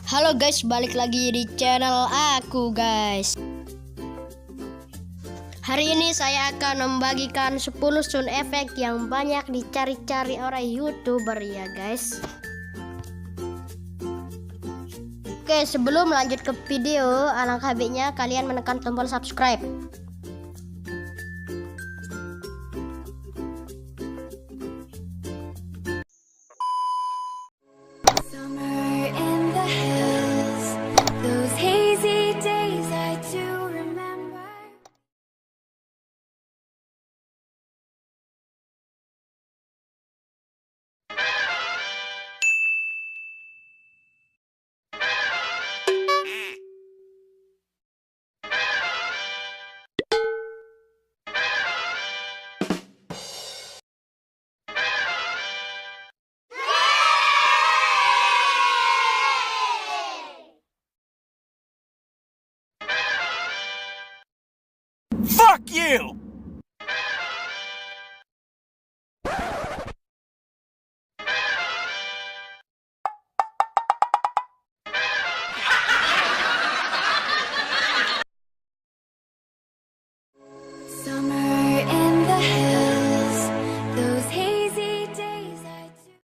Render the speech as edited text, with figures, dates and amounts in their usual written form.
Halo guys, balik lagi di channel aku guys. Hari ini saya akan membagikan 10 sound effect yang banyak dicari-cari oleh YouTuber ya guys. Oke, sebelum lanjut ke video, alangkah baiknya kalian menekan tombol subscribe. Fuck you!